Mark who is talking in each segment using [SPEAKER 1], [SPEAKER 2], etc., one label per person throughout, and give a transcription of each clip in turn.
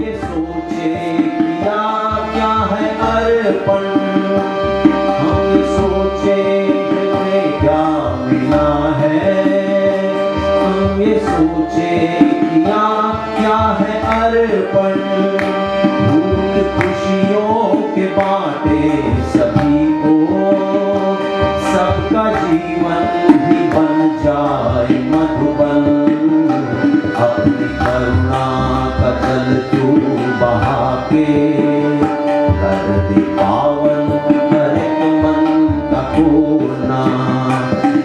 [SPEAKER 1] ये सोचे किया क्या है अर्पण, हम ये सोचे हमें क्या मिला है, हम ये सोचे किया क्या है अर्पण, भूत खुशियों के बाटे सभी को, सबका जीवन भी बन जाए मधुबन, अपनी करुणा का जल तू बहा के कर दे पावन, करे मन का कोना,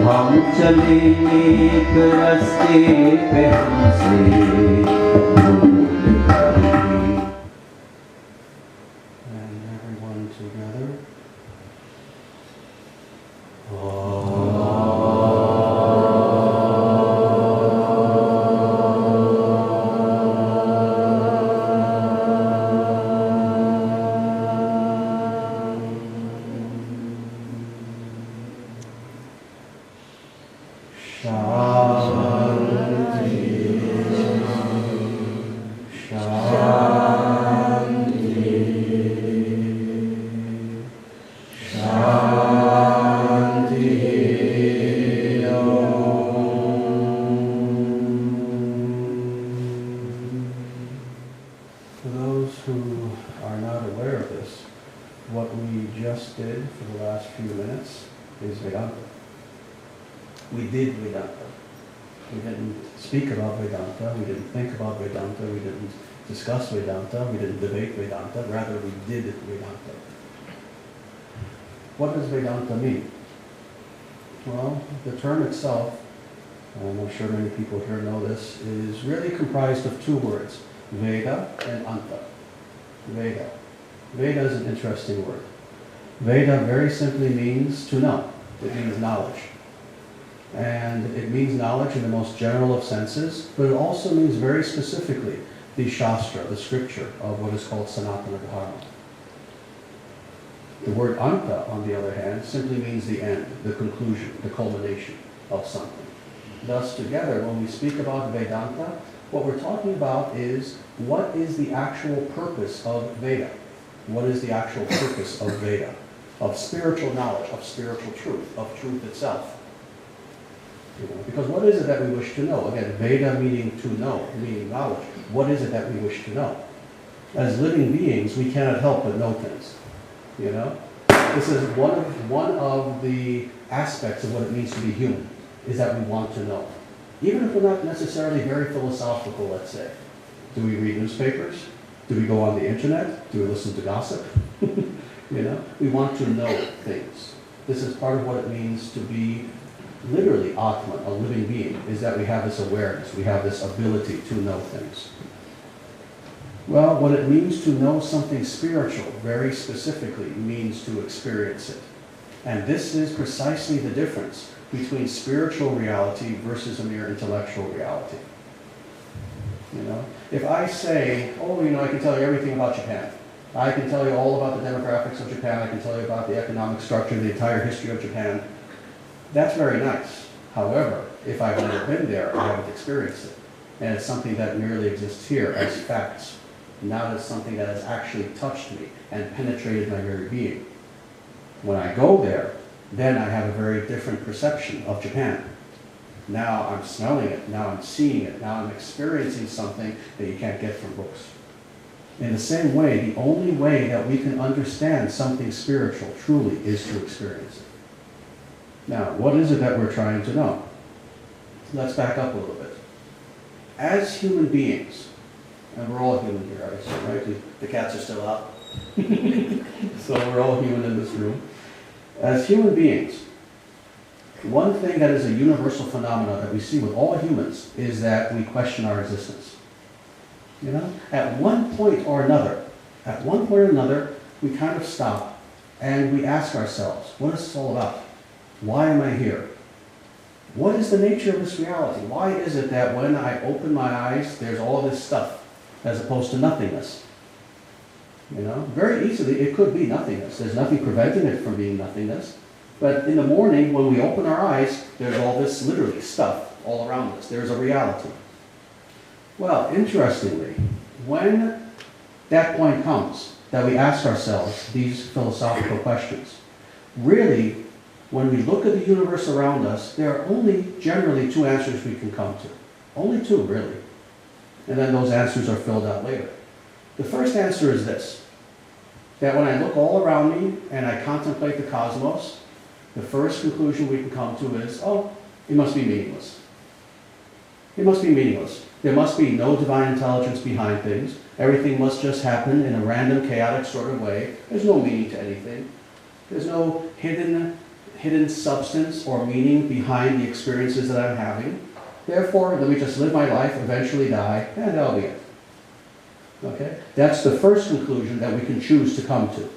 [SPEAKER 1] हम चले एक रास्ते पे हमसे भूल कर दी।
[SPEAKER 2] And everyone together. For those who are not aware of this, what we just did for the last few minutes is Vedanta. We did Vedanta. We didn't speak about Vedanta, we didn't think about Vedanta, we didn't discuss Vedanta, we didn't debate Vedanta, rather we did Vedanta. What does Vedanta mean? Well, the term itself, and I'm sure many people here know this, is really comprised of two words, Veda and Anta. Veda. Veda is an interesting word. Veda very simply means to know. It means knowledge. And it means knowledge in the most general of senses, but it also means very specifically the Shastra, the scripture of what is called Sanatana Dharma. The word Anta, on the other hand, simply means the end, the conclusion, the culmination of something. Thus, together, when we speak about Vedanta, what we're talking about is what is the actual purpose of Veda? What is the actual purpose of Veda? Of spiritual knowledge, of spiritual truth, of truth itself. Because what is it that we wish to know? Again, Veda meaning to know, meaning knowledge. What is it that we wish to know? As living beings, we cannot help but know things. This is one of the aspects of what it means to be human, is that we want to know. Even if we're not necessarily very philosophical, let's say. Do we read newspapers? Do we go on the internet? Do we listen to gossip? We want to know things. This is part of what it means to be literally Atman, a living being, is that we have this awareness, we have this ability to know things. Well, what it means to know something spiritual, very specifically, means to experience it. And this is precisely the difference between spiritual reality versus a mere intellectual reality. If I say, I can tell you everything about Japan. I can tell you all about the demographics of Japan. I can tell you about the economic structure, the entire history of Japan. That's very nice. However, if I've never been there, I haven't experienced it. And it's something that merely exists here as facts, not as something that has actually touched me and penetrated my very being. When I go there, then I have a very different perception of Japan. Now I'm smelling it, now I'm seeing it, now I'm experiencing something that you can't get from books. In the same way, the only way that we can understand something spiritual truly is to experience it. Now, what is it that we're trying to know? Let's back up a little bit. As human beings, and we're all human here, I assume, right? The cats are still out. So we're all human in this room. As human beings, one thing that is a universal phenomenon that we see with all humans is that we question our existence. At one point or another, we kind of stop and we ask ourselves, what is this all about? Why am I here? What is the nature of this reality? Why is it that when I open my eyes, there's all this stuff, as opposed to nothingness? Very easily it could be nothingness. There's nothing preventing it from being nothingness. But in the morning, when we open our eyes, there's all this literally stuff all around us. There's a reality. Well, interestingly, when that point comes that we ask ourselves these philosophical questions. Really, when we look at the universe around us, there are only generally two answers we can come to. Only two, really. And then those answers are filled out later. The first answer is this, that when I look all around me and I contemplate the cosmos, the first conclusion we can come to is, oh, it must be meaningless. It must be meaningless. There must be no divine intelligence behind things. Everything must just happen in a random, chaotic sort of way. There's no meaning to anything. There's no hidden substance or meaning behind the experiences that I'm having. Therefore, let me just live my life, eventually die, and that'll be it. Okay? That's the first conclusion that we can choose to come to.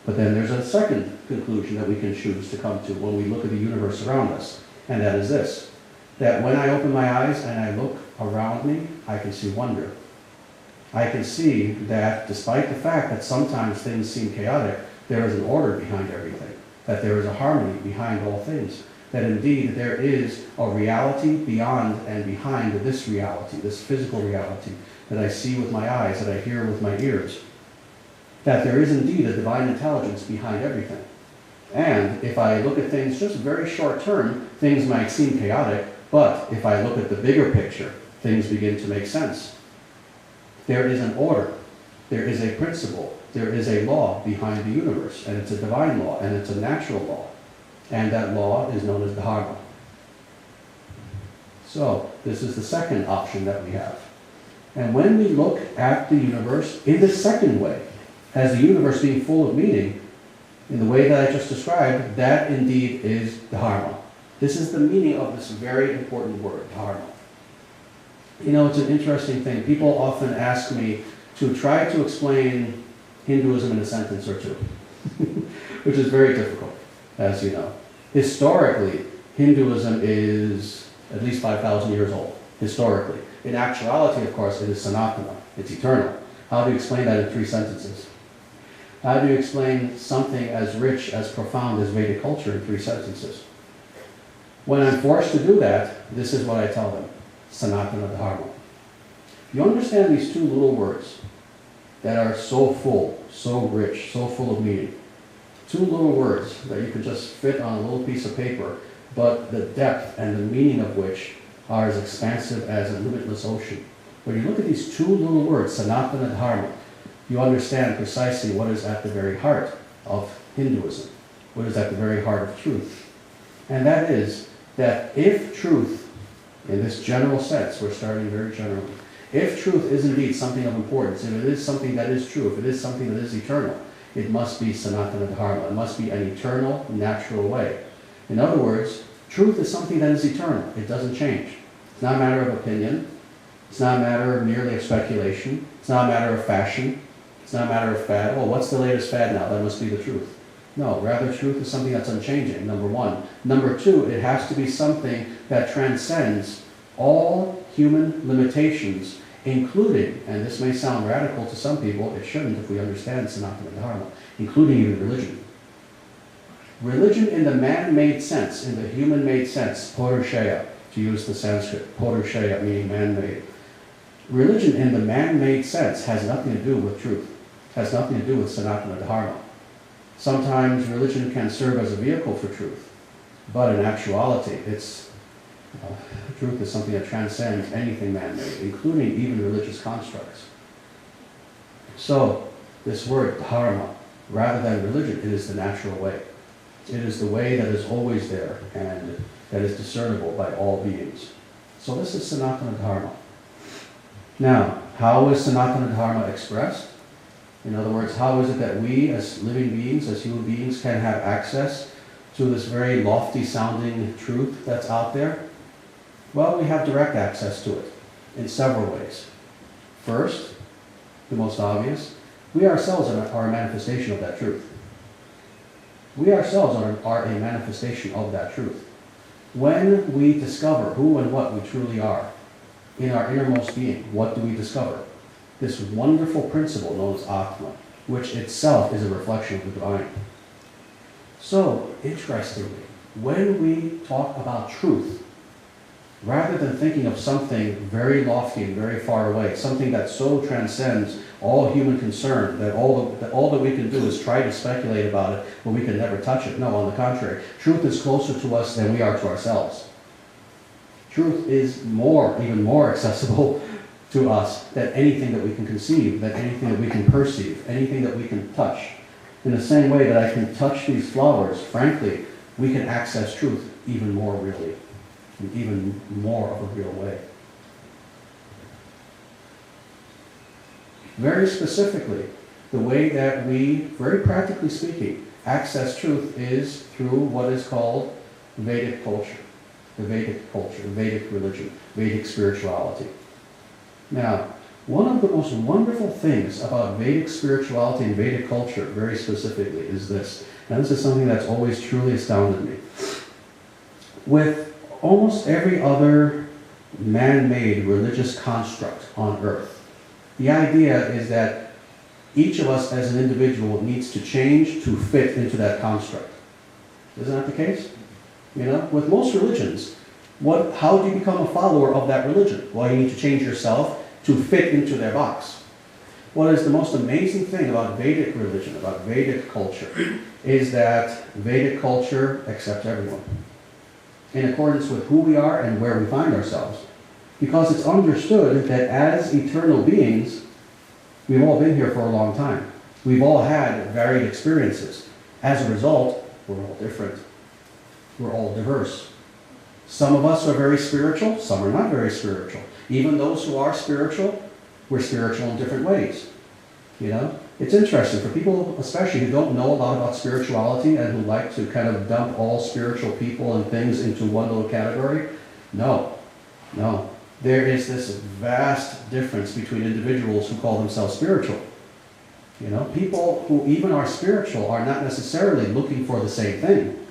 [SPEAKER 2] But then there's a second conclusion that we can choose to come to when we look at the universe around us. And that is this, that when I open my eyes and I look around me, I can see wonder. I can see that despite the fact that sometimes things seem chaotic, there is an order behind everything, that there is a harmony behind all things, that indeed there is a reality beyond and behind this reality, this physical reality that I see with my eyes, that I hear with my ears, that there is indeed a divine intelligence behind everything. And if I look at things just very short term, things might seem chaotic, but if I look at the bigger picture, things begin to make sense. There is an order, there is a principle, there is a law behind the universe, and it's a divine law, and it's a natural law. And that law is known as Dharma. So, this is the second option that we have. And when we look at the universe in the second way, as the universe being full of meaning, in the way that I just described, that indeed is Dharma. This is the meaning of this very important word, Dharma. You know, it's an interesting thing. People often ask me to try to explain Hinduism in a sentence or two, which is very difficult, as you know. Historically, Hinduism is at least 5,000 years old, historically. In actuality, of course, it is Sanatana, it's eternal. How do you explain that in 3 sentences? How do you explain something as rich, as profound as Vedic culture in 3 sentences? When I'm forced to do that, this is what I tell them, Sanatana Dharma. You understand these 2 little words that are so full, so rich, so full of meaning. 2 little words that you could just fit on a little piece of paper, but the depth and the meaning of which are as expansive as a limitless ocean. When you look at these 2 little words, Sanatana Dharma, you understand precisely what is at the very heart of Hinduism, what is at the very heart of truth. And that is that if truth, in this general sense, we're starting very generally, if truth is indeed something of importance, if it is something that is true, if it is something that is eternal, it must be Sanatana Dharma. It must be an eternal, natural way. In other words, truth is something that is eternal. It doesn't change. It's not a matter of opinion. It's not a matter of merely of speculation. It's not a matter of fashion. It's not a matter of fad. Oh, what's the latest fad now? That must be the truth. No, rather truth is something that's unchanging, number 1. Number 2, it has to be something that transcends all human limitations, including, and this may sound radical to some people, it shouldn't if we understand Sanatana Dharma, including even religion. Religion in the man-made sense, in the human-made sense, Purusheya, to use the Sanskrit, Purusheya meaning man-made. Religion in the man-made sense has nothing to do with truth, has nothing to do with Sanatana Dharma. Sometimes religion can serve as a vehicle for truth, but in actuality, truth is something that transcends anything man-made, including even religious constructs. So, this word dharma, rather than religion, it is the natural way. It is the way that is always there and that is discernible by all beings. So this is Sanatana Dharma. Now, how is Sanatana Dharma expressed? In other words, how is it that we as living beings, as human beings, can have access to this very lofty sounding truth that's out there? Well, we have direct access to it in several ways. First, the most obvious, we ourselves are a manifestation of that truth. We ourselves are a manifestation of that truth. When we discover who and what we truly are, in our innermost being, what do we discover? This wonderful principle known as Atma, which itself is a reflection of the divine. So, interestingly, when we talk about truth, rather than thinking of something very lofty and very far away, something that so transcends all human concern that all that we can do is try to speculate about it, but we can never touch it. No, on the contrary, truth is closer to us than we are to ourselves. Truth is even more accessible to us than anything that we can conceive, than anything that we can perceive, anything that we can touch. In the same way that I can touch these flowers, frankly, we can access truth even more really, in even more of a real way. Very specifically, the way that we, very practically speaking, access truth is through what is called Vedic culture, Vedic religion, Vedic spirituality. Now, one of the most wonderful things about Vedic spirituality and Vedic culture, very specifically, is this. And this is something that's always truly astounded me. With almost every other man-made religious construct on earth, the idea is that each of us as an individual needs to change to fit into that construct. Isn't that the case? You know, with most religions, how do you become a follower of that religion? Well, you need to change yourself to fit into their box. What is the most amazing thing about Vedic religion, about Vedic culture, is that Vedic culture accepts everyone in accordance with who we are and where we find ourselves. Because it's understood that as eternal beings, we've all been here for a long time. We've all had varied experiences. As a result, we're all different. We're all diverse. Some of us are very spiritual, some are not very spiritual. Even those who are spiritual, we're spiritual in different ways. You know, it's interesting for people, especially who don't know a lot about spirituality and who like to kind of dump all spiritual people and things into one little category. No. There is this vast difference between individuals who call themselves spiritual. You know, people who even are spiritual are not necessarily looking for the same thing.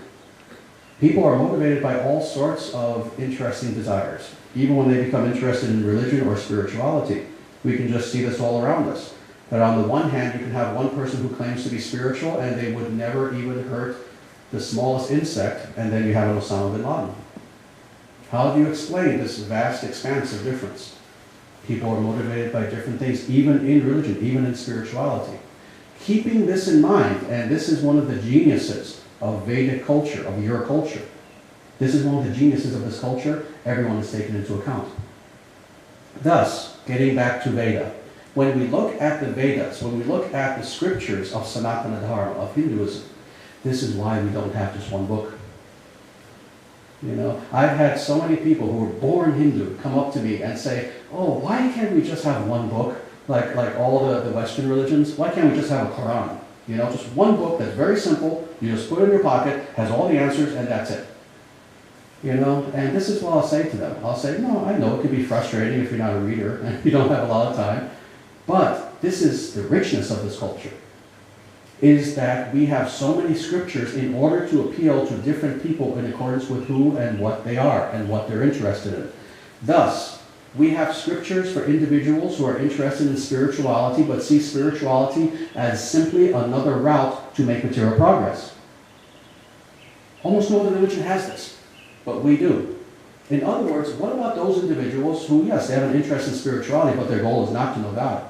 [SPEAKER 2] People are motivated by all sorts of interesting desires, even when they become interested in religion or spirituality. We can just see this all around us. That on the one hand, you can have one person who claims to be spiritual and they would never even hurt the smallest insect, and then you have Osama bin Laden. How do you explain this vast expanse of difference? People are motivated by different things, even in religion, even in spirituality. Keeping this in mind, and this is one of the geniuses of Vedic culture, of your culture. This is one of the geniuses of this culture, everyone is taken into account. Thus, getting back to Veda, when we look at the Vedas, when we look at the scriptures of Sanatana Dharma, of Hinduism, this is why we don't have just one book. You know, I've had so many people who were born Hindu come up to me and say, oh, why can't we just have one book, like all the Western religions? Why can't we just have a Quran? You know, just one book that's very simple, you just put it in your pocket, has all the answers, and that's it. You know, and this is what I'll say to them. I'll say, no, I know it can be frustrating if you're not a reader and you don't have a lot of time, but this is the richness of this culture, is that we have so many scriptures in order to appeal to different people in accordance with who and what they are and what they're interested in. Thus, we have scriptures for individuals who are interested in spirituality but see spirituality as simply another route to make material progress. Almost no other religion has this, but we do. In other words, what about those individuals who, yes, they have an interest in spirituality, but their goal is not to know God.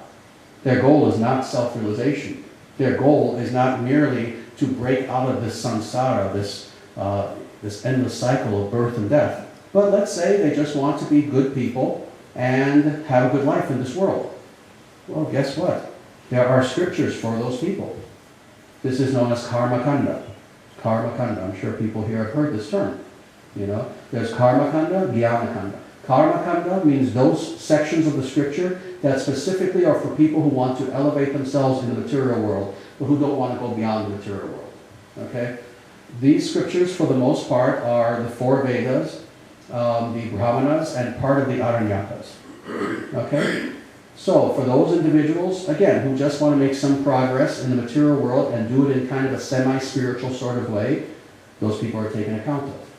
[SPEAKER 2] Their goal is not self-realization. Their goal is not merely to break out of this samsara, this endless cycle of birth and death. But let's say they just want to be good people and have a good life in this world. Well, guess what? There are scriptures for those people. This is known as karma kanda. Karma kanda. I'm sure people here have heard this term. You know, there's karma kanda, jnana kanda. Karma kanda means those sections of the scripture that specifically are for people who want to elevate themselves in the material world, but who don't want to go beyond the material world. Okay? These scriptures, for the most part, are the 4 Vedas, the Brahmanas, and part of the Aranyakas. Okay? So, for those individuals, again, who just want to make some progress in the material world and do it in kind of a semi-spiritual sort of way, those people are taken account of.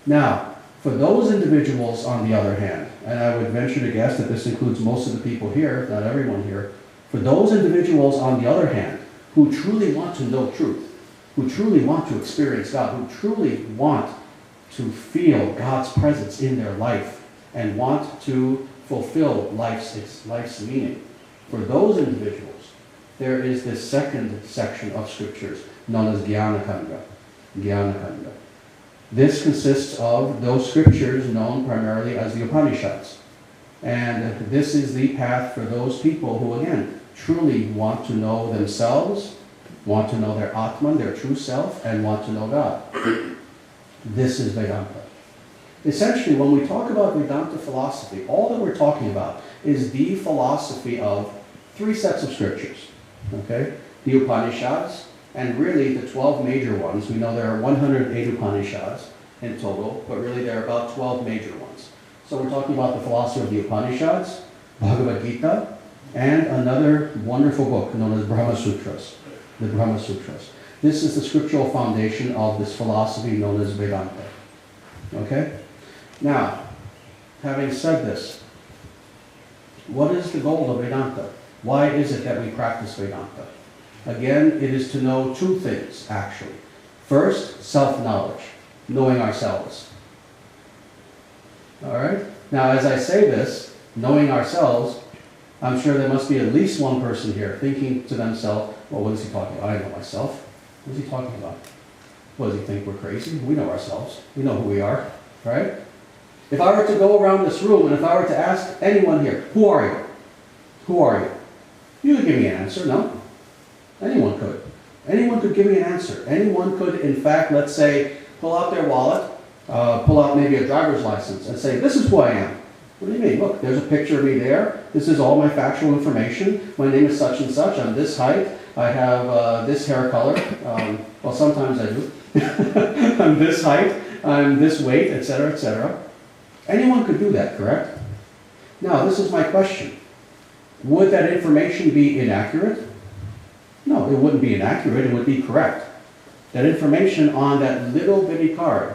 [SPEAKER 2] Now, for those individuals, on the other hand, and I would venture to guess that this includes most of the people here, if not everyone here, for those individuals, on the other hand, who truly want to know truth, who truly want to experience God, who truly want to feel God's presence in their life and want to fulfill life's meaning. For those individuals, there is this second section of scriptures known as Jnana Kanda. Jnana Kanda. This consists of those scriptures known primarily as the Upanishads. And this is the path for those people who, again, truly want to know themselves, want to know their Atman, their true self, and want to know God. This is Vedanta. Essentially, when we talk about Vedanta philosophy, all that we're talking about is the philosophy of three sets of scriptures. Okay? The Upanishads, and really the 12 major ones. We know there are 108 Upanishads in total, but really there are about 12 major ones. So we're talking about the philosophy of the Upanishads, Bhagavad Gita, and another wonderful book known as Brahma Sutras, the Brahma Sutras. This is the scriptural foundation of this philosophy known as Vedanta. Okay? Now, having said this, what is the goal of Vedanta? Why is it that we practice Vedanta? Again, it is to know two things, actually. First, self-knowledge, knowing ourselves. All right? Now, as I say this, knowing ourselves, I'm sure there must be at least one person here thinking to themselves, well, what is he talking about? I know myself. What is he talking about? What, does he think we're crazy? We know ourselves. We know who we are, right? If I were to go around this room and if I were to ask anyone here, who are you? Who are you? You could give me an answer, no? Anyone could. Anyone could give me an answer. Anyone could, in fact, let's say, pull out their wallet, pull out maybe a driver's license and say, this is who I am. What do you mean? Look, there's a picture of me there. This is all my factual information. My name is such and such. I'm this height. I have this hair color. Well, sometimes I do. I'm this height. I'm this weight, etc., etc. Anyone could do that, correct? Now, this is my question. Would that information be inaccurate? No, it wouldn't be inaccurate. It would be correct. That information on that little bitty card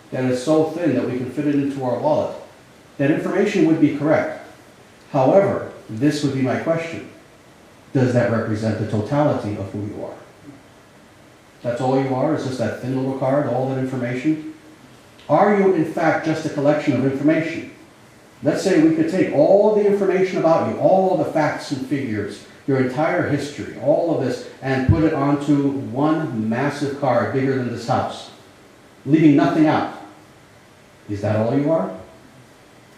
[SPEAKER 2] that is so thin that we can fit it into our wallet, that information would be correct. However, this would be my question. Does that represent the totality of who you are? That's all you are? Is just that thin little card, all that information? Are you, in fact, just a collection of information? Let's say we could take all the information about you, all the facts and figures, your entire history, all of this, and put it onto one massive card bigger than this house, leaving nothing out. Is that all you are?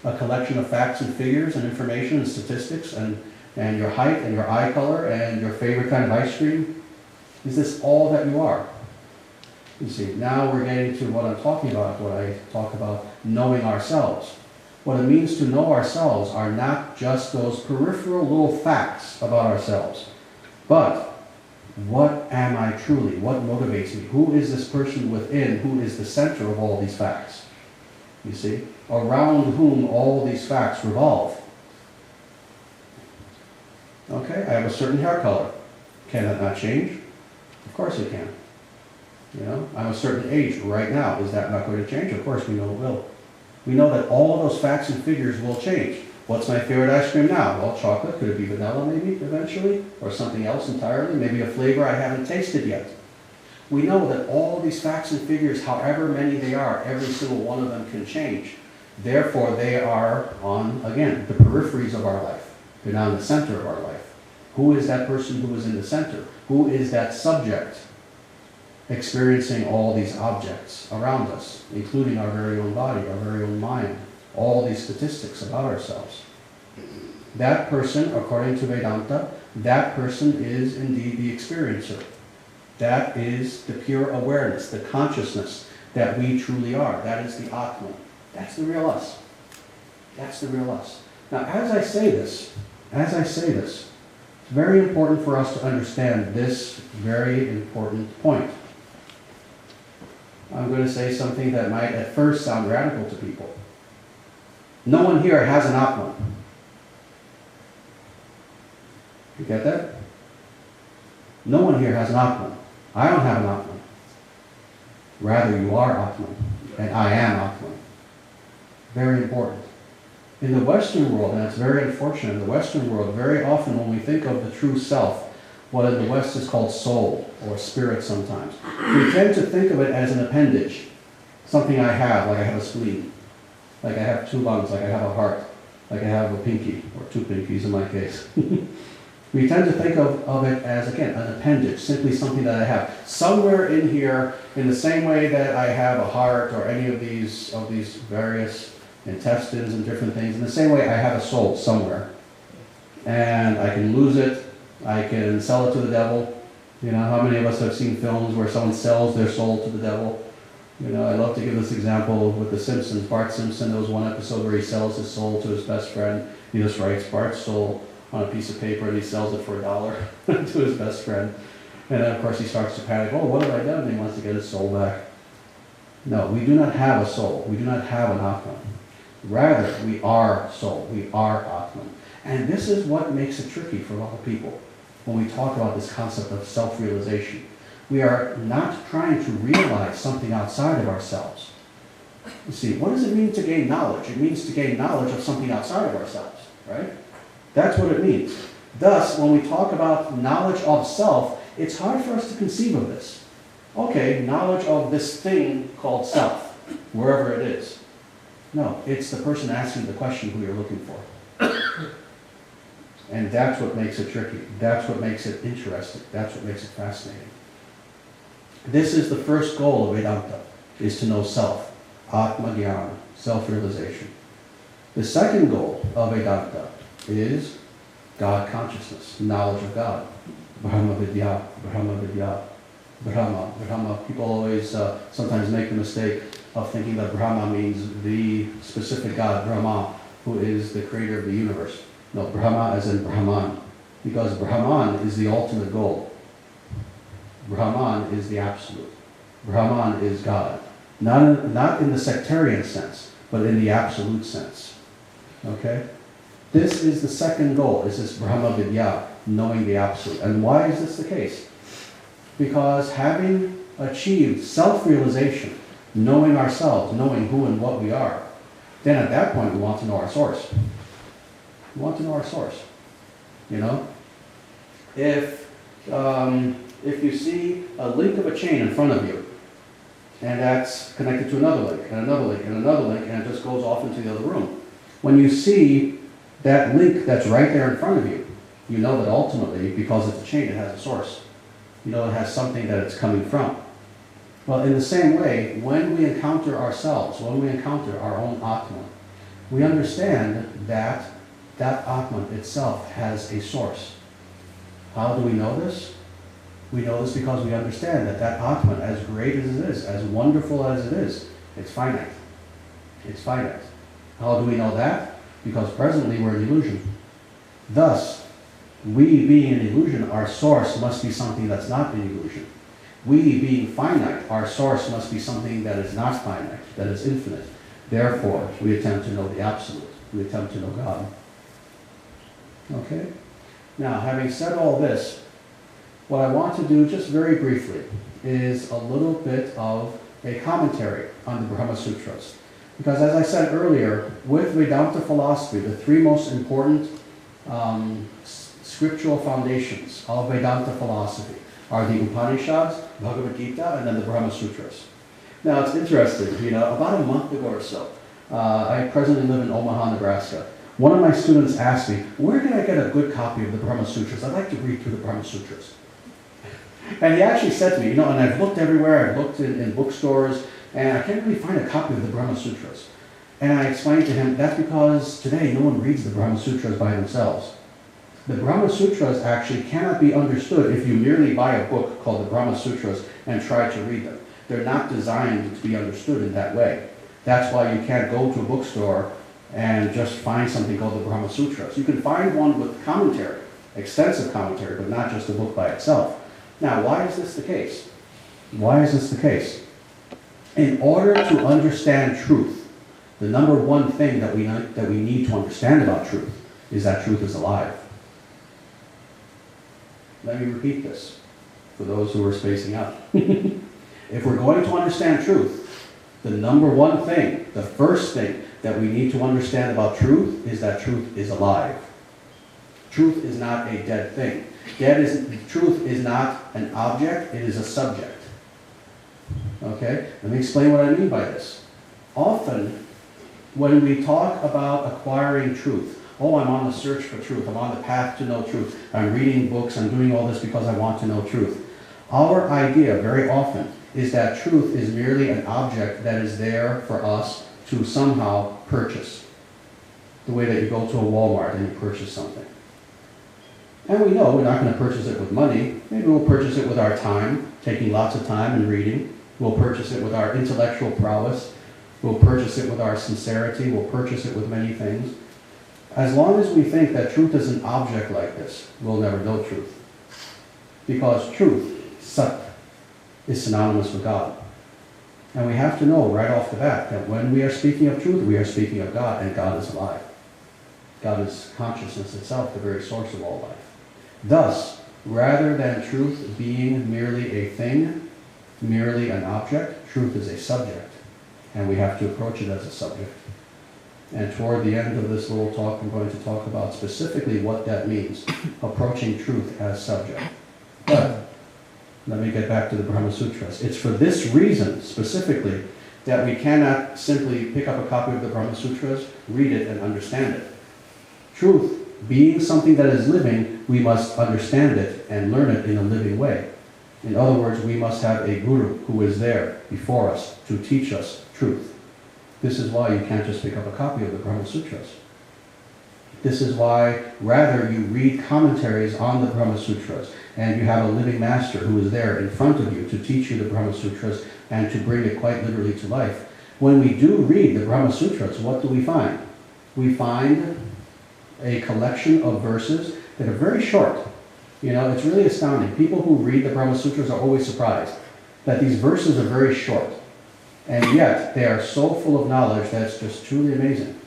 [SPEAKER 2] A collection of facts and figures and information and statistics and your height and your eye color and your favorite kind of ice cream? Is this all that you are? You see, now we're getting to what I'm talking about, what I talk about knowing ourselves. What it means to know ourselves are not just those peripheral little facts about ourselves, but what am I truly? What motivates me? Who is this person within? Who is the center of all these facts? You see, around whom all these facts revolve. Okay, I have a certain hair color. Can that not change? Of course it can. You know, I'm a certain age right now. Is that not going to change? Of course we know it will. We know that all of those facts and figures will change. What's my favorite ice cream now? Well, chocolate. Could it be vanilla maybe eventually? Or something else entirely? Maybe a flavor I haven't tasted yet. We know that all these facts and figures, however many they are, every single one of them can change. Therefore, they are on, again, the peripheries of our life. They're not in the center of our life. Who is that person who is in the center? Who is that subject experiencing all these objects around us, including our very own body, our very own mind, all these statistics about ourselves? That person, according to Vedanta, that person is indeed the experiencer. That is the pure awareness, the consciousness that we truly are. That is the Atman. That's the real us. That's the real us. Now, as I say this, it's very important for us to understand this very important point. I'm going to say something that might at first sound radical to people. No one here has an Atman. You get that? No one here has an Atman. I don't have an Atman. Rather, you are Atman, and I am Atman. Very important. In the Western world, and it's very unfortunate, in the Western world, very often when we think of the true self, what in the West is called soul, or spirit sometimes, we tend to think of it as an appendage, something I have, like I have a spleen. like I have two lungs, like I have a heart, like I have a pinky, or two pinkies in my case. We tend to think of it as, again, an appendage, simply something that I have. Somewhere in here, in the same way that I have a heart or any of these various intestines and different things, in the same way I have a soul somewhere. And I can lose it, I can sell it to the devil. You know, how many of us have seen films where someone sells their soul to the devil? You know, I love to give this example with The Simpsons. Bart Simpson, there was one episode where he sells his soul to his best friend. He just writes Bart's soul on a piece of paper and he sells it for $1 to his best friend. And then of course he starts to panic, oh, what have I done? And he wants to get his soul back. No, we do not have a soul. We do not have an Atman. Rather, we are soul. We are Atman. And this is what makes it tricky for a lot of people when we talk about this concept of self-realization. We are not trying to realize something outside of ourselves. You see, what does it mean to gain knowledge? It means to gain knowledge of something outside of ourselves, right? That's what it means. Thus, when we talk about knowledge of self, it's hard for us to conceive of this. Okay, knowledge of this thing called self, wherever it is. No, it's the person asking the question who you're looking for. And that's what makes it tricky. That's what makes it interesting. That's what makes it fascinating. This is the first goal of Vedanta, is to know self, Atma Jnana, self-realization. The second goal of Vedanta is God consciousness, knowledge of God. Brahma Vidya, Brahma Vidya, Brahma. Brahma, people always sometimes make the mistake of thinking that Brahma means the specific God, Brahma, who is the creator of the universe. No, Brahma as in Brahman, because Brahman is the ultimate goal. Brahman is the absolute. Brahman is God. Not in the sectarian sense, but in the absolute sense. Okay? This is the second goal, is this Brahma Vidya, knowing the absolute. And why is this the case? Because having achieved self-realization, knowing ourselves, knowing who and what we are, then at that point we want to know our source. We want to know our source. You know? If you see a link of a chain in front of you, and that's connected to another link, and another link, and another link, and it just goes off into the other room. When you see that link that's right there in front of you, you know that ultimately, because it's a chain, it has a source. You know it has something that it's coming from. Well, in the same way, when we encounter ourselves, when we encounter our own Atman, we understand that that Atman itself has a source. How do we know this? We know this because we understand that that Atman, as great as it is, as wonderful as it is, it's finite. It's finite. How do we know that? Because presently we're an illusion. Thus, we being an illusion, our source must be something that's not an illusion. We being finite, our source must be something that is not finite, that is infinite. Therefore, we attempt to know the absolute. We attempt to know God. Okay? Now, having said all this, what I want to do just very briefly is a little bit of a commentary on the Brahma Sutras. Because as I said earlier, with Vedanta philosophy, the three most important scriptural foundations of Vedanta philosophy are the Upanishads, Bhagavad Gita, and then the Brahma Sutras. Now it's interesting, you know, about a month ago or so, I presently live in Omaha, Nebraska. One of my students asked me, where can I get a good copy of the Brahma Sutras? I'd like to read through the Brahma Sutras. And he actually said to me, you know, and I've looked everywhere, I've looked in bookstores, and I can't really find a copy of the Brahma Sutras. And I explained to him, that's because today no one reads the Brahma Sutras by themselves. The Brahma Sutras actually cannot be understood if you merely buy a book called the Brahma Sutras and try to read them. They're not designed to be understood in that way. That's why you can't go to a bookstore and just find something called the Brahma Sutras. You can find one with commentary, extensive commentary, but not just a book by itself. Now, why is this the case? Why is this the case? In order to understand truth, the number one thing that we need to understand about truth is that truth is alive. Let me repeat this for those who are spacing out. If we're going to understand truth, the number one thing, the first thing that we need to understand about truth is that truth is alive. Truth is not a dead thing. Truth is not an object, it is a subject. Okay? Let me explain what I mean by this. Often, when we talk about acquiring truth, oh, I'm on the search for truth, I'm on the path to know truth, I'm reading books, I'm doing all this because I want to know truth. Our idea very often is that truth is merely an object that is there for us to somehow purchase. The way that you go to a Walmart and you purchase something. And we know we're not going to purchase it with money. Maybe we'll purchase it with our time, taking lots of time and reading. We'll purchase it with our intellectual prowess. We'll purchase it with our sincerity. We'll purchase it with many things. As long as we think that truth is an object like this, we'll never know truth. Because truth, sat, is synonymous with God. And we have to know right off the bat that when we are speaking of truth, we are speaking of God, and God is alive. God is consciousness itself, the very source of all life. Thus, rather than truth being merely a thing, merely an object, truth is a subject. And we have to approach it as a subject. And toward the end of this little talk, I'm going to talk about specifically what that means, approaching truth as subject. But let me get back to the Brahma Sutras. It's for this reason, specifically, that we cannot simply pick up a copy of the Brahma Sutras, read it, and understand it. Truth, being something that is living, we must understand it and learn it in a living way. In other words, we must have a guru who is there before us to teach us truth. This is why you can't just pick up a copy of the Brahma Sutras. This is why, rather, you read commentaries on the Brahma Sutras, and you have a living master who is there in front of you to teach you the Brahma Sutras and to bring it quite literally to life. When we do read the Brahma Sutras, what do we find? We find a collection of verses that are very short. You know, it's really astounding. People who read the Brahma Sutras are always surprised that these verses are very short. And yet, they are so full of knowledge that it's just truly amazing.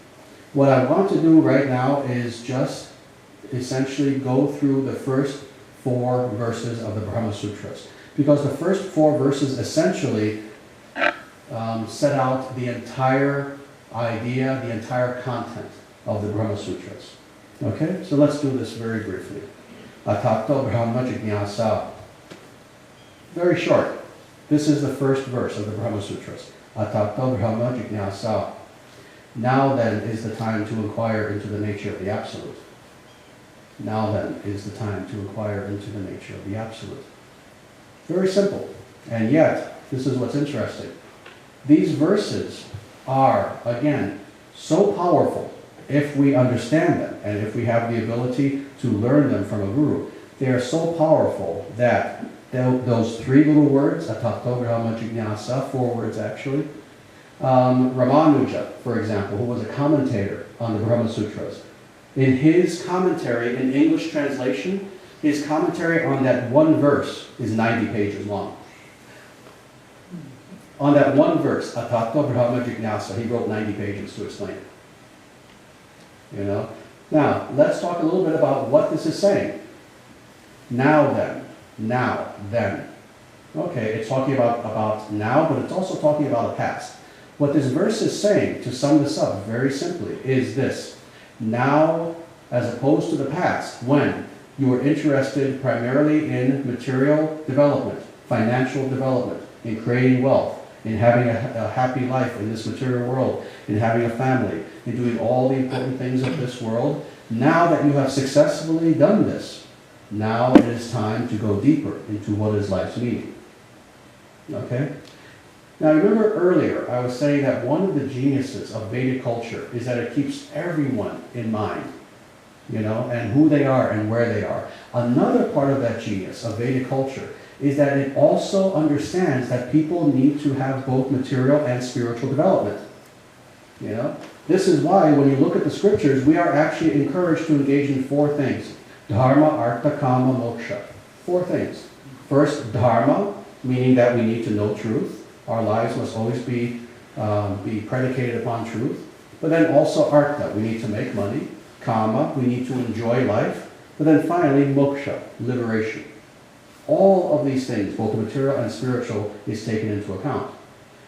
[SPEAKER 2] What I want to do right now is just essentially go through the first 4 verses of the Brahma Sutras. Because the first 4 verses essentially set out the entire idea, the entire content of the Brahma Sutras. Okay, so let's do this very briefly. Atato Brahma Jignasa. Very short. This is the first verse of the Brahma Sutras. Atato Brahma Jignasa. Now then is the time to inquire into the nature of the Absolute. Now then is the time to inquire into the nature of the Absolute. Very simple. And yet, this is what's interesting. These verses are, again, so powerful if we understand them and if we have the ability to learn them from a guru. They are so powerful that those 3 little words, Atato Brahma Jignasa, 4 words actually, Ramanuja, for example, who was a commentator on the Brahma Sutras, in his commentary, in English translation, his commentary on that one verse is 90 pages long. On that one verse, Atato Brahma Jignasa, he wrote 90 pages to explain it. You know? Now, let's talk a little bit about what this is saying. Now then. Now then. Okay, it's talking about now, but it's also talking about the past. What this verse is saying, to sum this up very simply, is this. Now, as opposed to the past, when you were interested primarily in material development, financial development, in creating wealth, in having a happy life in this material world, in having a family, in doing all the important things of this world, now that you have successfully done this, now it is time to go deeper into what is life's meaning. Okay? Now remember earlier I was saying that one of the geniuses of Vedic culture is that it keeps everyone in mind, you know, and who they are and where they are. Another part of that genius of Vedic culture is that it also understands that people need to have both material and spiritual development. You know? This is why when you look at the scriptures, we are actually encouraged to engage in 4 things. Dharma, Artha, Kama, Moksha. 4 things. First, Dharma, meaning that we need to know truth. Our lives must always be predicated upon truth. But then also Artha, we need to make money. Kama, we need to enjoy life. But then finally, Moksha, liberation. All of these things, both the material and spiritual, is taken into account.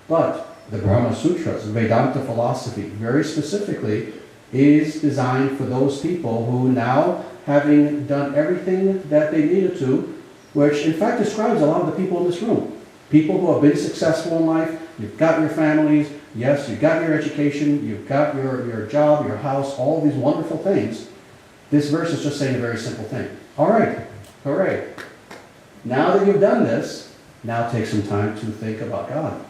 [SPEAKER 2] But the Brahma Sutras, Vedanta philosophy, very specifically, is designed for those people who now, having done everything that they needed to, which in fact describes a lot of the people in this room. People who have been successful in life, you've got your families, Yes, you've got your education, you've got your job, your house, all these wonderful things. This verse is just saying a very simple thing. All right, hooray. Now that you've done this, now take some time to think about God.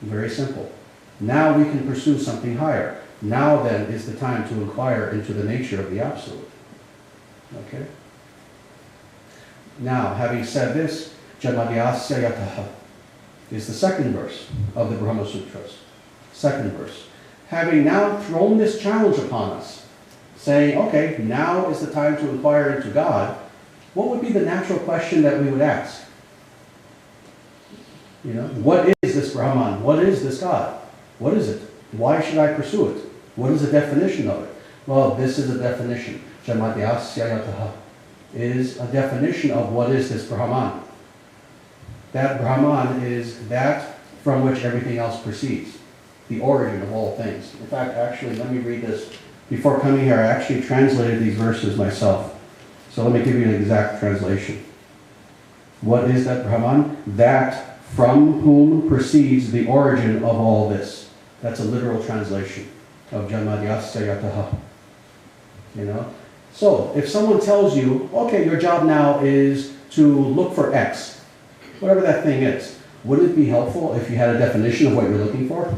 [SPEAKER 2] Very simple. Now we can pursue something higher. Now then is the time to inquire into the nature of the Absolute. Okay? Now, having said this, Janmadhyasya yataha is the second verse of the Brahma Sutras. Second verse. Having now thrown this challenge upon us, saying, okay, now is the time to inquire into God, what would be the natural question that we would ask? You know, what is this Brahman? What is this God? What is it? Why should I pursue it? What is the definition of it? Well, this is a definition. Janmadhyasya yataha is a definition of what is this Brahman. That Brahman is that from which everything else proceeds. The origin of all things. In fact, actually, let me read this. Before coming here, I actually translated these verses myself. So let me give you an exact translation. What is that Brahman? That from whom proceeds the origin of all this. That's a literal translation of Janmadhyasya yataha. You know? So, if someone tells you, okay, your job now is to look for X, whatever that thing is, wouldn't it be helpful if you had a definition of what you're looking for?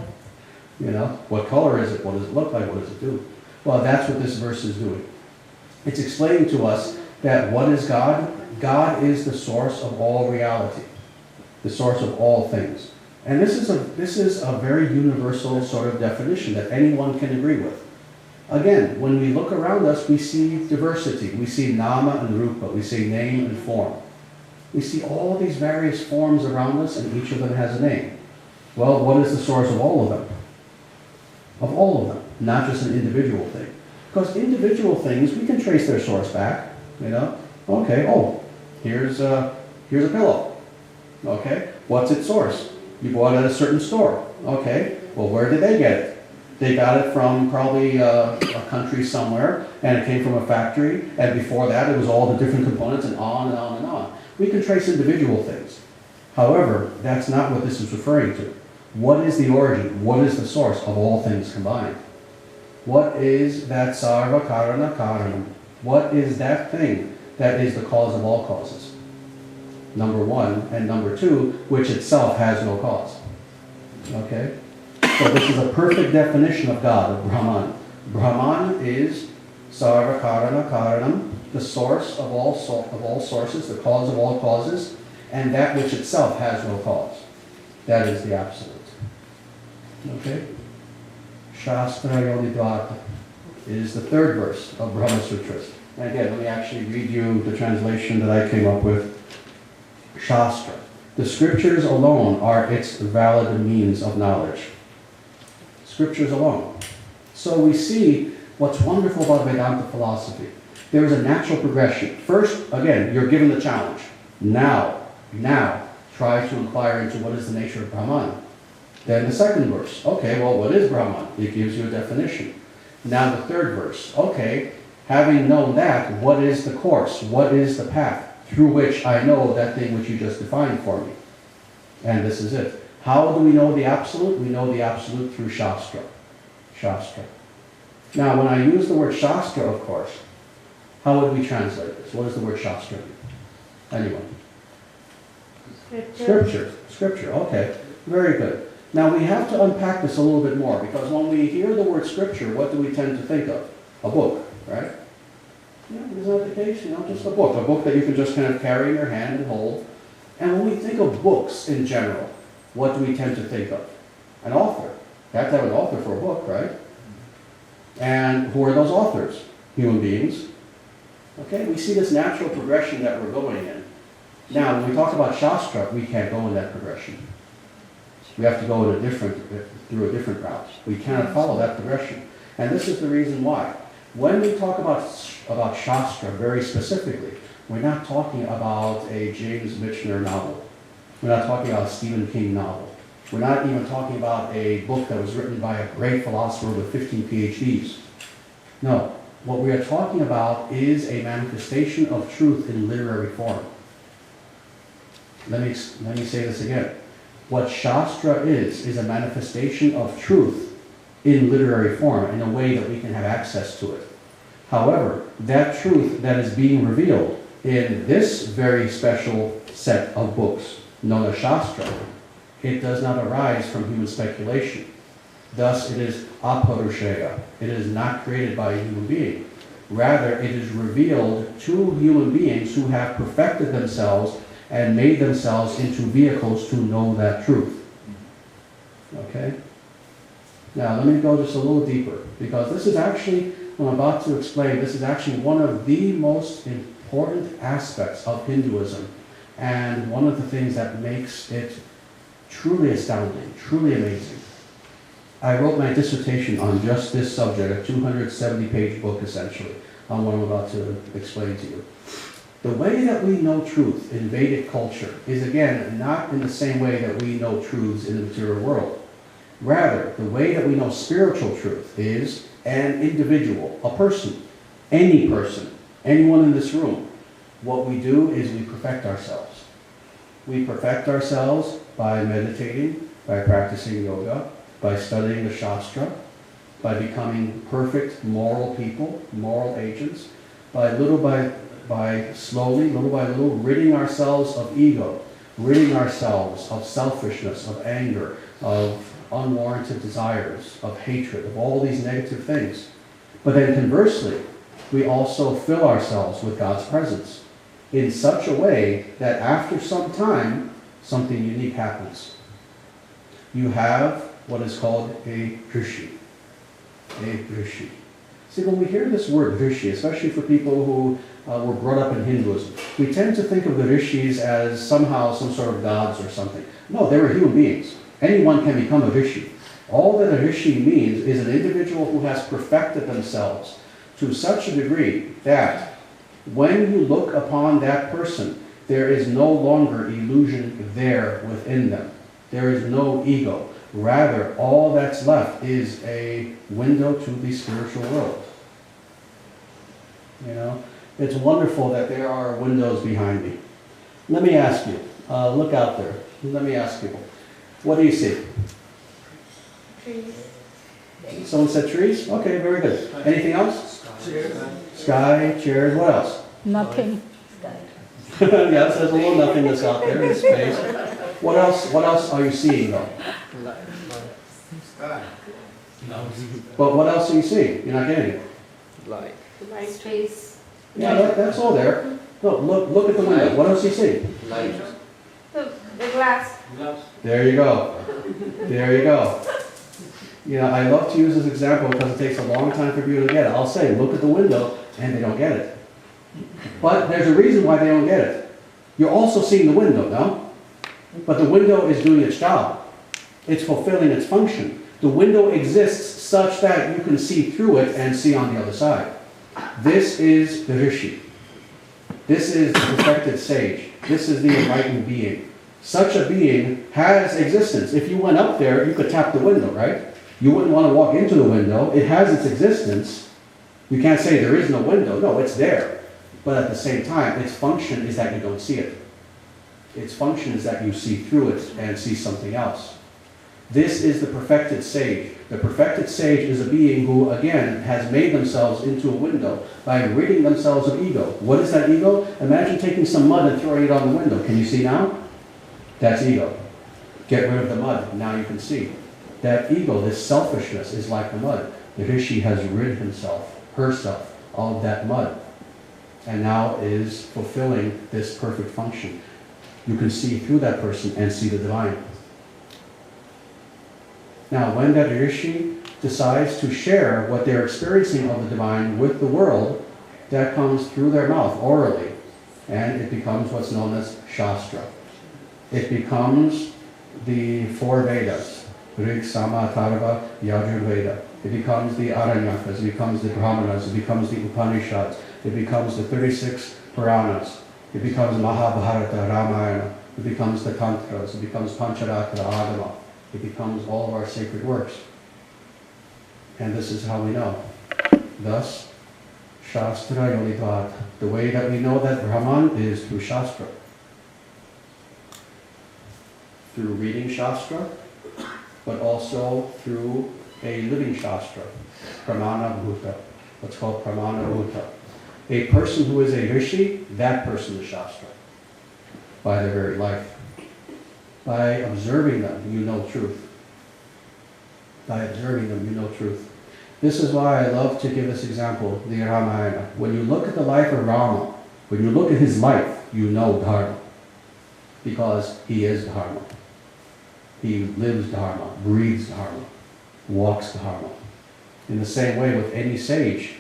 [SPEAKER 2] You know, what color is it? What does it look like? What does it do? Well, that's what this verse is doing. It's explaining to us that what is God? God is the source of all reality, the source of all things. And this is a very universal sort of definition that anyone can agree with. Again, when we look around us, we see diversity. We see nama and rupa. We see name and form. We see all these various forms around us, and each of them has a name. Well, what is the source of all of them? Of all of them, not just an individual thing. Because individual things, we can trace their source back. You know, okay, oh, here's a pillow. Okay, what's its source? You bought it at a certain store. Okay, well, where did they get it? They got it from probably a country somewhere, and it came from a factory, and before that it was all the different components, and on and on and on. We can trace individual things. However, that's not what this is referring to. What is the origin? What is the source of all things combined? What is that sarva karana karanam? What is that thing that is the cause of all causes? Number one, and number two, which itself has no cause. Okay? So this is a perfect definition of God, of Brahman. Brahman is sarva karana karanam, the source of all sources, the cause of all causes, and that which itself has no cause. That is the Absolute. Okay? Shastra Yodidvata is the third verse of Brahma Sutras. And again, let me actually read you the translation that I came up with. Shastra. The scriptures alone are its valid means of knowledge. Scriptures alone. So we see what's wonderful about Vedanta philosophy. There is a natural progression. First, again, you're given the challenge. Now, try to inquire into what is the nature of Brahman. Then the second verse. Okay, well, what is Brahman? It gives you a definition. Now the third verse. Okay, having known that, what is the course? What is the path through which I know that thing which you just defined for me? And this is it. How do we know the Absolute? We know the Absolute through Shastra. Shastra. Now, when I use the word Shastra, of course, how would we translate this? What does the word Shastra mean? Anyone? Scripture. Scripture, okay. Very good. Now, we have to unpack this a little bit more, because when we hear the word Scripture, what do we tend to think of? A book, right? Yeah, isn't that the case? You know, just a book that you can just kind of carry in your hand and hold. And when we think of books in general, what do we tend to think of? An author. You have to have an author for a book, right? And who are those authors? Human beings. Okay, we see this natural progression that we're going in. Now, when we talk about Shastra, we can't go in that progression. We have to go through a different route. We cannot follow that progression. And this is the reason why. When we talk about Shastra very specifically, we're not talking about a James Michener novel. We're not talking about a Stephen King novel. We're not even talking about a book that was written by a great philosopher with 15 PhDs. No, what we are talking about is a manifestation of truth in literary form. Let me say this again. What Shastra is a manifestation of truth in literary form, in a way that we can have access to it. However, that truth that is being revealed in this very special set of books, known as Shastra, it does not arise from human speculation. Thus, it is aparushaya. It is not created by a human being. Rather, it is revealed to human beings who have perfected themselves and made themselves into vehicles to know that truth. Okay? Now, let me go just a little deeper, because this is actually, what I'm about to explain, this is actually one of the most important aspects of Hinduism, and one of the things that makes it truly astounding, truly amazing. I wrote my dissertation on just this subject, a 270-page book essentially, on what I'm about to explain to you. The way that we know truth in Vedic culture is, again, not in the same way that we know truths in the material world. Rather, the way that we know spiritual truth is an individual, a person, anyone in this room. What we do is we perfect ourselves. We perfect ourselves by meditating, by practicing yoga, by studying the Shastra, by becoming perfect moral people, moral agents, by slowly, little by little, ridding ourselves of ego, ridding ourselves of selfishness, of anger, of unwarranted desires, of hatred, of all these negative things. But then conversely, we also fill ourselves with God's presence in such a way that after some time, something unique happens. You have what is called a rishi. A rishi. See, when we hear this word rishi, especially for people who were brought up in Hinduism, we tend to think of the rishis as somehow some sort of gods or something. No, they were human beings. Anyone can become a rishi. All that a rishi means is an individual who has perfected themselves to such a degree that when you look upon that person, there is no longer illusion there within them. There is no ego. Rather, all that's left is a window to the spiritual world. You know, it's wonderful that there are windows behind me. Let me ask you, look out there. Let me ask people, what do you see?
[SPEAKER 3] Trees.
[SPEAKER 2] Someone said trees? Okay, very good. Anything else? Sky, chairs, what else?
[SPEAKER 3] Nothing.
[SPEAKER 2] Yeah, there's a little nothingness out there in space. What else are you seeing though?
[SPEAKER 4] Sky.
[SPEAKER 2] But what else are you seeing? You're not getting it.
[SPEAKER 4] Light.
[SPEAKER 3] Light, space.
[SPEAKER 2] Yeah, that's all there. Look at the window. What else do you see?
[SPEAKER 4] Light.
[SPEAKER 3] The glass.
[SPEAKER 2] There you go. There you go. You know, I love to use this example because it takes a long time for people to get it. I'll say, look at the window, and they don't get it. But there's a reason why they don't get it. You're also seeing the window, no? But the window is doing its job. It's fulfilling its function. The window exists such that you can see through it and see on the other side. This is the rishi. This is the perfected sage. This is the enlightened being. Such a being has existence. If you went up there, you could tap the window, right? You wouldn't want to walk into the window. It has its existence. You can't say there is no window. No, it's there. But at the same time, its function is that you don't see it. Its function is that you see through it and see something else. This is the perfected sage. The perfected sage is a being who, again, has made themselves into a window by ridding themselves of ego. What is that ego? Imagine taking some mud and throwing it on the window. Can you see now? That's ego. Get rid of the mud. Now you can see. That ego, this selfishness, is like the mud. The rishi has rid himself, herself, of that mud, and now is fulfilling this perfect function. You can see through that person and see the divine. Now, when that rishi decides to share what they're experiencing of the divine with the world, that comes through their mouth, orally, and it becomes what's known as Shastra. It becomes the four Vedas. Rig, Sama, Atharva, Yajurveda. It becomes the Aranyakas, it becomes the Brahmanas, it becomes the Upanishads, it becomes the 36 Puranas, it becomes Mahabharata, Ramayana, it becomes the Tantras, it becomes Pancharatra, Agama, it becomes all of our sacred works. And this is how we know. Thus, Shastra Yonidvat. The way that we know that Brahman is through Shastra. through reading Shastra, but also through a living Shastra, pramana bhuta, what's called pramana bhuta. A person who is a rishi, that person is Shastra, by their very life. By observing them, you know truth. By observing them, you know truth. This is why I love to give this example, the Ramayana. When you look at the life of Rama, when you look at his life, you know Dharma. Because he is Dharma. He lives Dharma, breathes Dharma, walks Dharma. In the same way with any sage,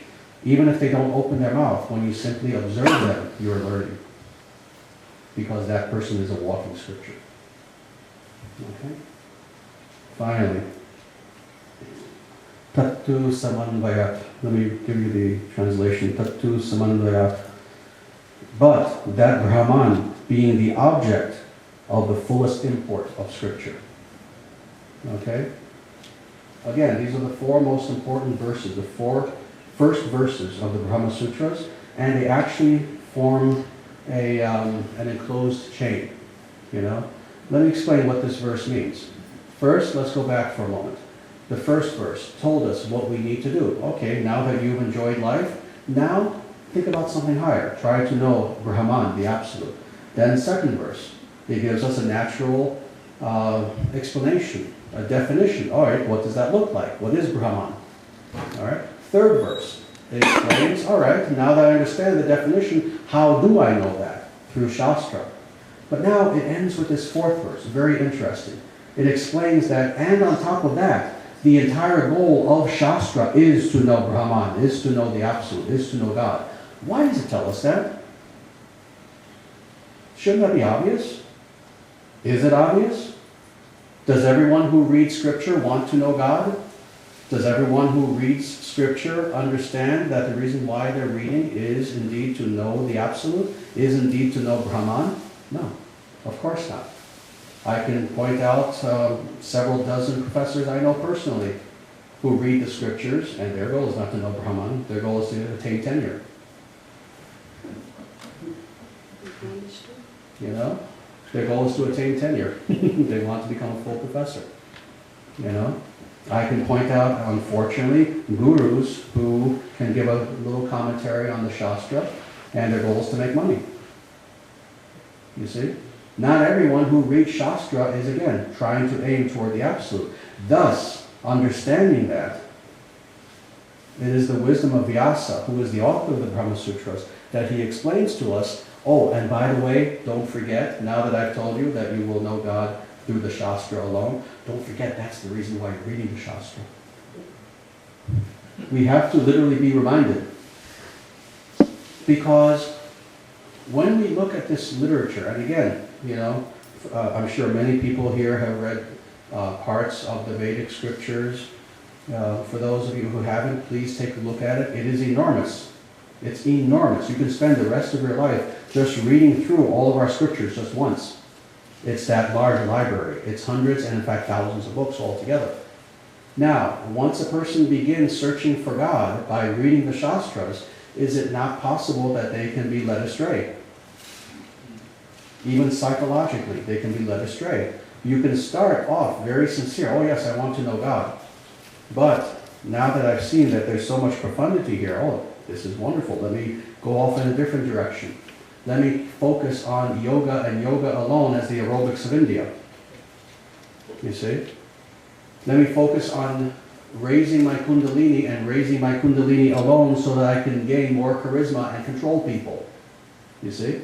[SPEAKER 2] even if they don't open their mouth, when you simply observe them, you're learning. Because that person is a walking scripture. Okay? Finally, Tattu Samanvayat. Let me give you the translation. Tattu Samanvayat. But that Brahman being the object of the fullest import of Scripture. Okay? Again, these are the four most important verses, the four first verses of the Brahma Sutras, and they actually form an enclosed chain. You know? Let me explain what this verse means. First, let's go back for a moment. The first verse told us what we need to do. Okay, now that you've enjoyed life, now think about something higher. Try to know Brahman, the Absolute. Then second verse, it gives us a natural explanation, a definition. All right, what does that look like? What is Brahman? All right. Third verse, it explains, all right, now that I understand the definition, how do I know that? Through Shastra. But now it ends with this fourth verse, very interesting. It explains that, and on top of that, the entire goal of Shastra is to know Brahman, is to know the Absolute, is to know God. Why does it tell us that? Shouldn't that be obvious? Is it obvious? Does everyone who reads Scripture want to know God? Does everyone who reads Scripture understand that the reason why they're reading is indeed to know the Absolute, is indeed to know Brahman? No, of course not. I can point out several dozen professors I know personally who read the Scriptures, and their goal is not to know Brahman, their goal is to attain tenure. You know? Their goal is to attain tenure. They want to become a full professor. You know? I can point out, unfortunately, gurus who can give a little commentary on the Shastra, and their goal is to make money. You see? Not everyone who reads Shastra is, again, trying to aim toward the Absolute. Thus, understanding that, it is the wisdom of Vyasa, who is the author of the Brahma Sutras, that he explains to us, oh, and by the way, don't forget, now that I've told you that you will know God through the Shastra alone, don't forget that's the reason why you're reading the Shastra. We have to literally be reminded. Because when we look at this literature, and again, you know, I'm sure many people here have read parts of the Vedic scriptures. For those of you who haven't, please take a look at it. It is enormous. It's enormous. You can spend the rest of your life just reading through all of our scriptures just once. It's that large library. It's hundreds and in fact thousands of books altogether. Now, once a person begins searching for God by reading the Shastras, is it not possible that they can be led astray? Even psychologically, they can be led astray. You can start off very sincere. Oh yes, I want to know God. But now that I've seen that there's so much profundity here, oh, this is wonderful. Let me go off in a different direction. Let me focus on yoga and yoga alone as the aerobics of India. You see? Let me focus on raising my kundalini and raising my kundalini alone so that I can gain more charisma and control people. You see?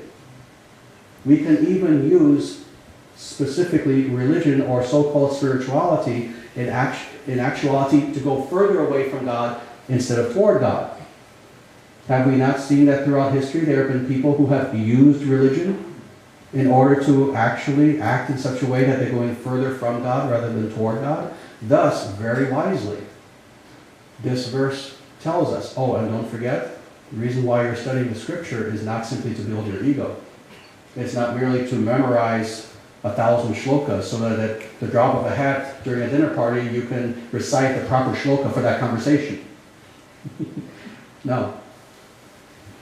[SPEAKER 2] We can even use specifically religion or so-called spirituality in actuality to go further away from God instead of toward God. Have we not seen that throughout history there have been people who have used religion in order to actually act in such a way that they're going further from God rather than toward God? Thus, very wisely, this verse tells us, oh, and don't forget, the reason why you're studying the scripture is not simply to build your ego. It's not merely to memorize 1,000 shlokas so that at the drop of a hat during a dinner party you can recite the proper shloka for that conversation. No.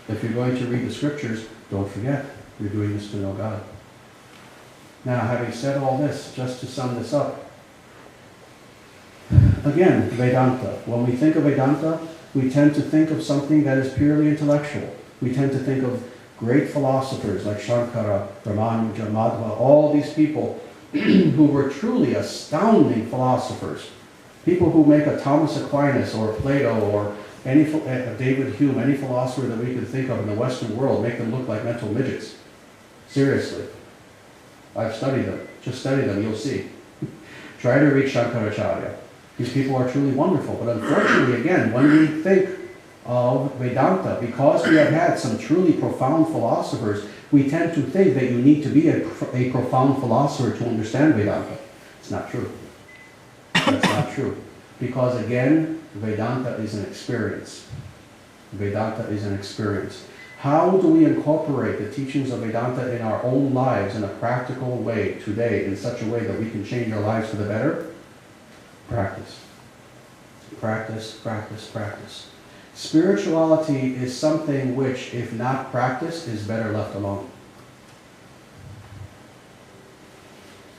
[SPEAKER 2] If you're going to read the scriptures, don't forget, you're doing this to know God. Now, having said all this, just to sum this up, again, Vedanta. When we think of Vedanta, we tend to think of something that is purely intellectual. We tend to think of great philosophers like Shankara, Brahman, Madhva, all these people who were truly astounding philosophers. People who make a Thomas Aquinas or Plato or any David Hume, any philosopher that we can think of in the Western world, make them look like mental midgets. Seriously. I've studied them. Just study them, you'll see. Try to read Shankaracharya. These people are truly wonderful. But unfortunately, again, when we think of Vedanta, because we have had some truly profound philosophers, we tend to think that you need to be a profound philosopher to understand Vedanta. It's not true. That's not true. Because again, Vedanta is an experience. Vedanta is an experience. How do we incorporate the teachings of Vedanta in our own lives in a practical way today, in such a way that we can change our lives for the better? Practice. Practice, practice, practice. Spirituality is something which, if not practiced, is better left alone.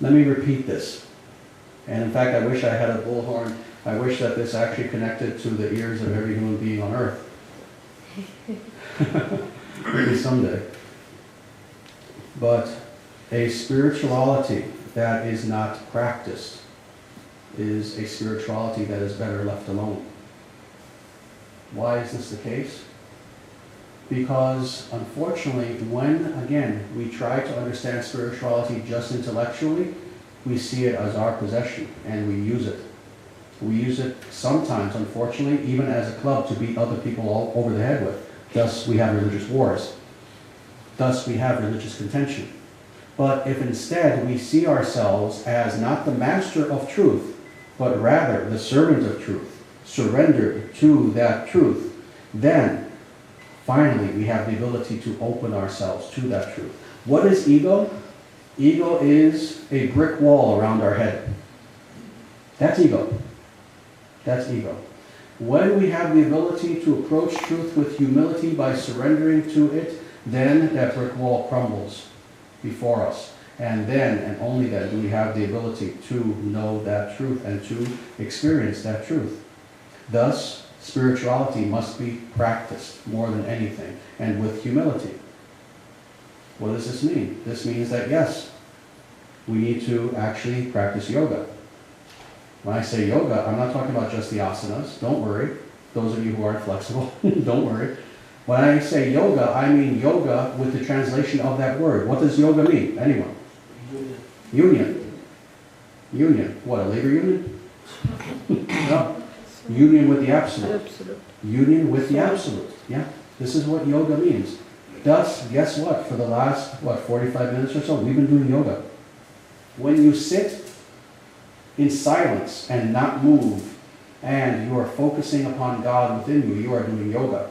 [SPEAKER 2] Let me repeat this. And in fact, I wish I had a bullhorn. I wish that this actually connected to the ears of every human being on earth. Maybe someday. But a spirituality that is not practiced is a spirituality that is better left alone. Why is this the case? Because unfortunately, when, again, we try to understand spirituality just intellectually, we see it as our possession and we use it. We use it sometimes, unfortunately, even as a club to beat other people all over the head with. Thus, we have religious wars. Thus, we have religious contention. But if instead we see ourselves as not the master of truth, but rather the servant of truth, surrendered to that truth, then finally we have the ability to open ourselves to that truth. What is ego? Ego is a brick wall around our head. That's ego. That's ego. When we have the ability to approach truth with humility by surrendering to it, then that brick wall crumbles before us. And then, and only then, do we have the ability to know that truth and to experience that truth. Thus, spirituality must be practiced more than anything, and with humility. What does this mean? This means that, yes, we need to actually practice yoga. When I say yoga, I'm not talking about just the asanas. Don't worry. Those of you who aren't flexible, don't worry. When I say yoga, I mean yoga with the translation of that word. What does yoga mean? Anyone? Union. Union. What, a labor union? No. Union with the absolute. Union with the absolute. Yeah. This is what yoga means. Thus, guess what? For the last, 45 minutes or so, we've been doing yoga. When you sit in silence and not move, and you are focusing upon God within you, you are doing yoga.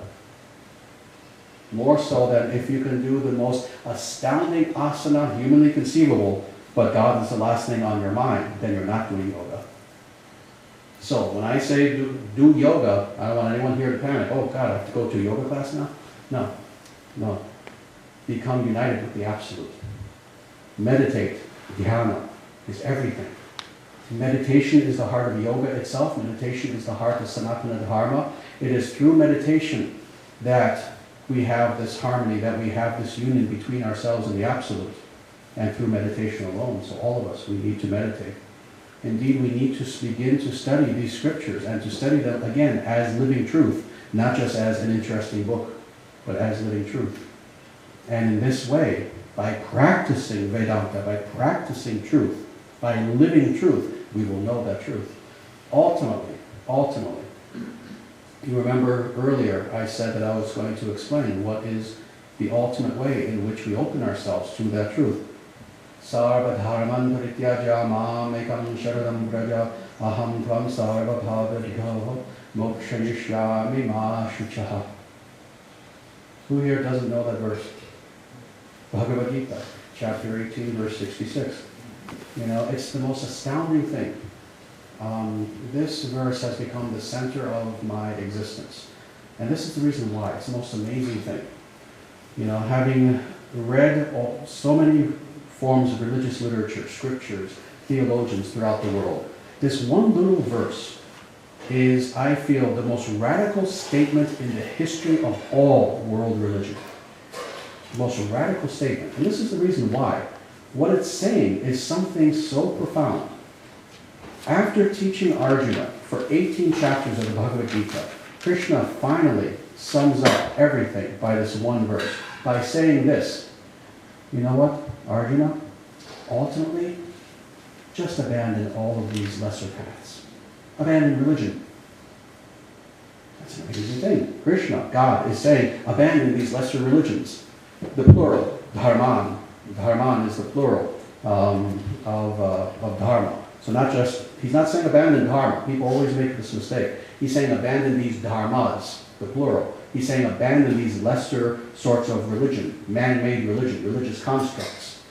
[SPEAKER 2] More so than if you can do the most astounding asana humanly conceivable, but God is the last thing on your mind, then you're not doing yoga. So when I say do yoga, I don't want anyone here to panic. Oh God, I have to go to a yoga class now? No. No. Become united with the Absolute. Meditate. Dhyana is everything. Meditation is the heart of yoga itself. Meditation is the heart of Sanatana Dharma. It is through meditation that we have this harmony, that we have this union between ourselves and the Absolute. And through meditation alone. So all of us, we need to meditate. Indeed, we need to begin to study these scriptures and to study them, again, as living truth. Not just as an interesting book, but as living truth. And in this way, by practicing Vedanta, by practicing truth, by living truth, we will know that truth. Ultimately, you remember earlier I said that I was going to explain what is the ultimate way in which we open ourselves to that truth. Sarva dharman parityaja mam ekam sharanam vraja aham tvam sarva bhavadhyo mokshayishyami ma shuchaha. Who here doesn't know that verse? Bhagavad Gita, chapter 18, verse 66. You know, it's the most astounding thing. This verse has become the center of my existence. And this is the reason why. It's the most amazing thing. You know, having read so many forms of religious literature, scriptures, theologians throughout the world. This one little verse is, I feel, the most radical statement in the history of all world religion. The most radical statement. And this is the reason why. What it's saying is something so profound. After teaching Arjuna for 18 chapters of the Bhagavad Gita, Krishna finally sums up everything by this one verse, by saying this: you know what, Arjuna? Ultimately, just abandon all of these lesser paths. Abandon religion. That's an amazing thing. Krishna, God, is saying, abandon these lesser religions. The plural, dharman. Dharman is the plural of dharma. So not just, he's not saying abandon dharma. People always make this mistake. He's saying abandon these dharmas, the plural. He's saying abandon these lesser sorts of religion, man-made religion, religious constructs.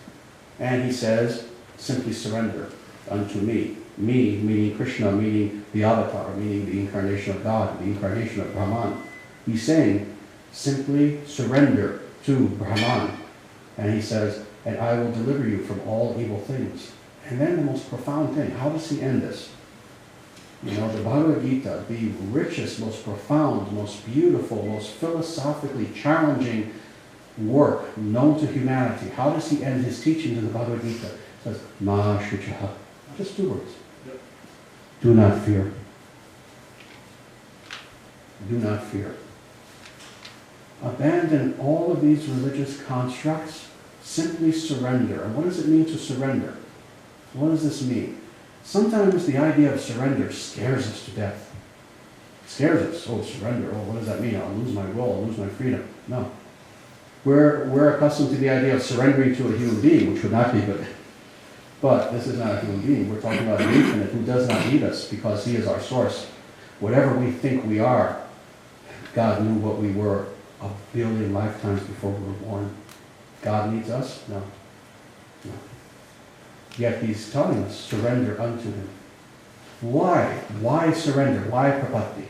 [SPEAKER 2] And he says, simply surrender unto me. Me, meaning Krishna, meaning the avatar, meaning the incarnation of God, the incarnation of Brahman. He's saying, simply surrender to Brahman. And he says, and I will deliver you from all evil things. And then the most profound thing, how does he end this? You know, the Bhagavad Gita, the richest, most profound, most beautiful, most philosophically challenging work known to humanity. How does he end his teachings in the Bhagavad Gita? He says, Ma Shuchaha. Just 2 words. Yep. Do not fear. Do not fear. Abandon all of these religious constructs. Simply surrender. And what does it mean to surrender? What does this mean? Sometimes the idea of surrender scares us to death. It scares us. Oh, surrender. Oh, what does that mean? I'll lose my will. I'll lose my freedom. No. We're accustomed to the idea of surrendering to a human being, which would not be good. But this is not a human being. We're talking about an infinite who does not need us because he is our source. Whatever we think we are, God knew what we were 1 billion lifetimes before we were born. God needs us? No. No. Yet he's telling us, surrender unto him. Why? Why surrender? Why prapatti?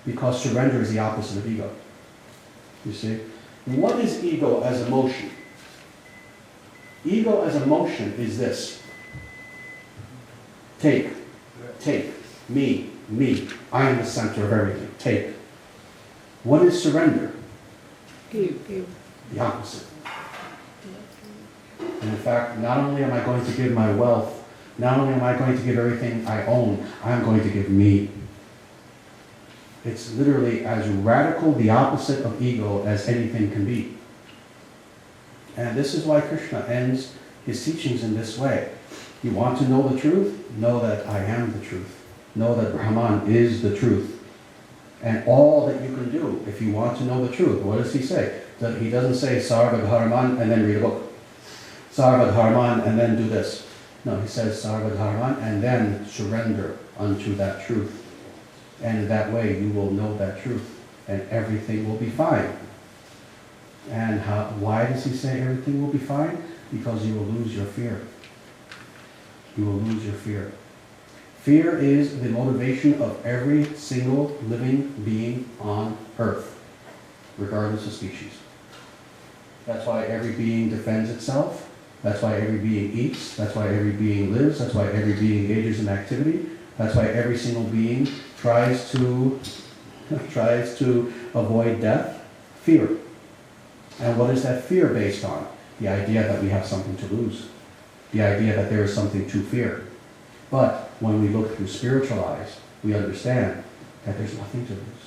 [SPEAKER 2] Because surrender is the opposite of ego. You see? What is ego as emotion? Ego as emotion is this. Take. Take. Me. Me. I am the center of everything. Take. What is surrender?
[SPEAKER 3] Give.
[SPEAKER 2] The opposite. And in fact, not only am I going to give my wealth, not only am I going to give everything I own, I'm going to give me. It's literally as radical the opposite of ego as anything can be. And this is why Krishna ends his teachings in this way. You want to know the truth? Know that I am the truth. Know that Brahman is the truth. And all that you can do if you want to know the truth. What does he say? He doesn't say Sarva Dharman and then read a book. Sarva Dharman and then do this. No, he says Sarva Dharman and then surrender unto that truth. And that way you will know that truth and everything will be fine. And why does he say everything will be fine? Because you will lose your fear. You will lose your fear. Fear is the motivation of every single living being on earth, regardless of species. That's why every being defends itself. That's why every being eats. That's why every being lives. That's why every being engages in activity. That's why every single being tries to avoid death. Fear. And what is that fear based on? The idea that we have something to lose. The idea that there is something to fear. But when we look through spiritual eyes, we understand that there's nothing to lose.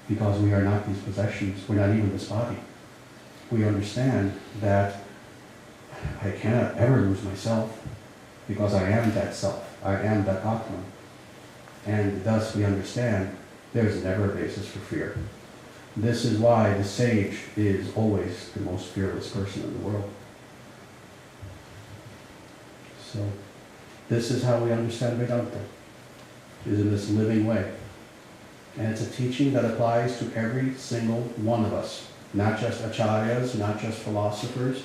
[SPEAKER 2] Because we are not these possessions. We're not even this body. We understand that I cannot ever lose myself because I am that self. I am that Atman. And thus we understand there's never a basis for fear. This is why the sage is always the most fearless person in the world. So this is how we understand Vedanta, is in this living way. And it's a teaching that applies to every single one of us, not just acharyas, not just philosophers,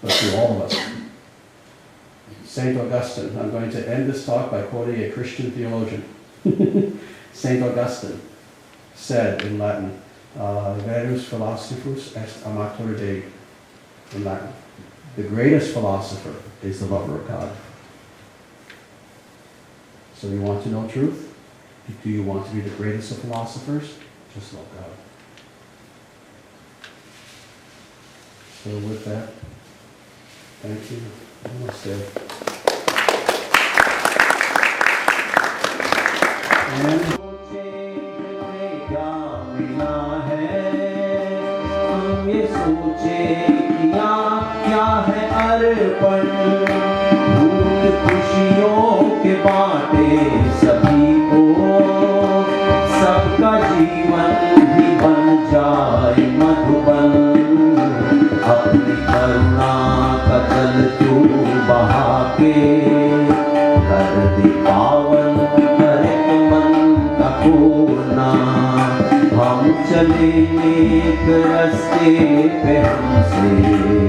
[SPEAKER 2] but to all of us. St. Augustine, I'm going to end this talk by quoting a Christian theologian. St. Augustine said in Latin, Verus philosophus est amator Dei, in Latin. The greatest philosopher is the lover of God. So you want to know truth? Do you want to be the greatest of philosophers? Just love God. So with that, thank you. Namaste. And
[SPEAKER 1] ये सोचे किया क्या है अर्पण भूत खुशियों के बाटे सभी को सबका जीवन ही बन जाए मधुबन अपनी करुणा का जल तू बहा के कर दे पावन करे मन का कोना हम चले एक रास्ते पे हमसे